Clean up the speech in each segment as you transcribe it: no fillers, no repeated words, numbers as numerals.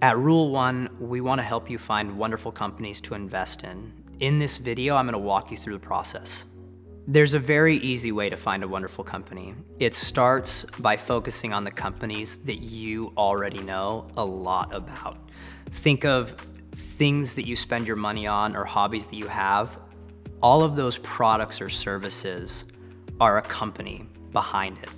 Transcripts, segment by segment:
At Rule 1, we want to help you find wonderful companies to invest in. In this video, I'm going to walk you through the process. There's a very easy way to find a wonderful company. It starts by focusing on the companies that you already know a lot about. Think of things that you spend your money on or hobbies that you have. All of those products or services are a company behind it.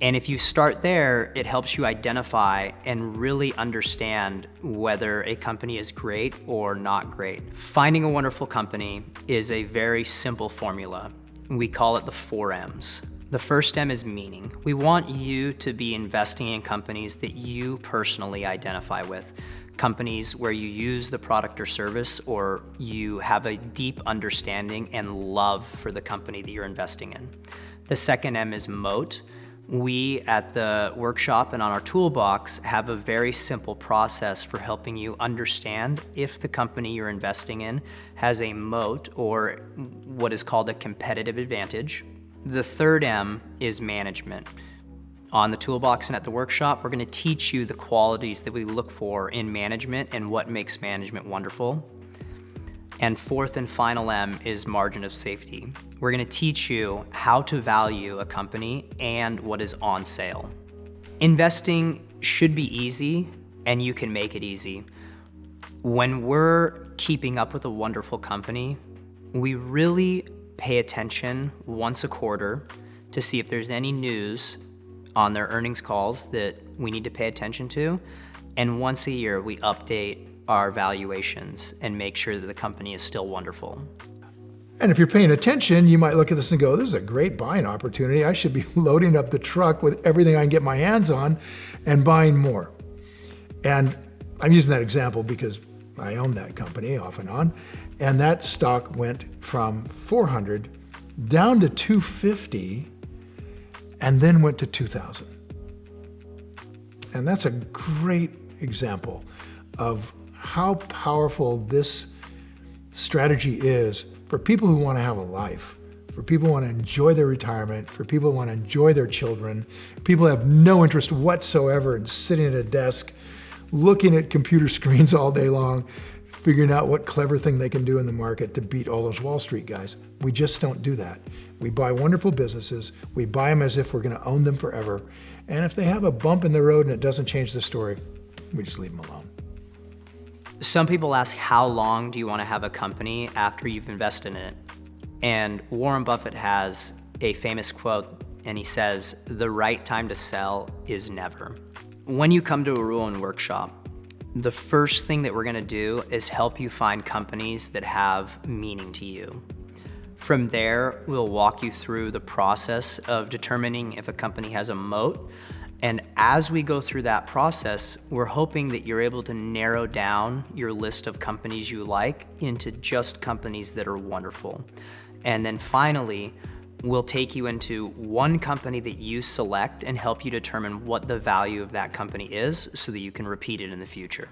And if you start there, it helps you identify and really understand whether a company is great or not great. Finding a wonderful company is a very simple formula. We call it the 4 M's. The first M is meaning. We want you to be investing in companies that you personally identify with. Companies where you use the product or service, or you have a deep understanding and love for the company that you're investing in. The second M is moat. We at the workshop and on our toolbox have a very simple process for helping you understand if the company you're investing in has a moat or what is called a competitive advantage. The third M is management. On the toolbox and at the workshop, we're going to teach you the qualities that we look for in management and what makes management wonderful. And fourth and final M is margin of safety. We're going to teach you how to value a company and what is on sale. Investing should be easy, and you can make it easy. When we're keeping up with a wonderful company, we really pay attention once a quarter to see if there's any news on their earnings calls that we need to pay attention to. And once a year, we update our valuations and make sure that the company is still wonderful. And if you're paying attention, you might look at this and go, this is a great buying opportunity. I should be loading up the truck with everything I can get my hands on and buying more. And I'm using that example because I own that company off and on. And that stock went from 400 down to 250 and then went to 2,000. And that's a great example of how powerful this strategy is for people who want to have a life, for people who want to enjoy their retirement, for people who want to enjoy their children, people who have no interest whatsoever in sitting at a desk, looking at computer screens all day long, figuring out what clever thing they can do in the market to beat all those Wall Street guys. We just don't do that. We buy wonderful businesses, we buy them as if we're going to own them forever, and if they have a bump in the road and it doesn't change the story, we just leave them alone. Some people ask, how long do you want to have a company after you've invested in it? And Warren Buffett has a famous quote, and he says, the right time to sell is never. When you come to a Rule 1 workshop, the first thing that we're going to do is help you find companies that have meaning to you. From there, we'll walk you through the process of determining if a company has a moat. And as we go through that process, we're hoping that you're able to narrow down your list of companies you like into just companies that are wonderful. And then finally, we'll take you into one company that you select and help you determine what the value of that company is so that you can repeat it in the future.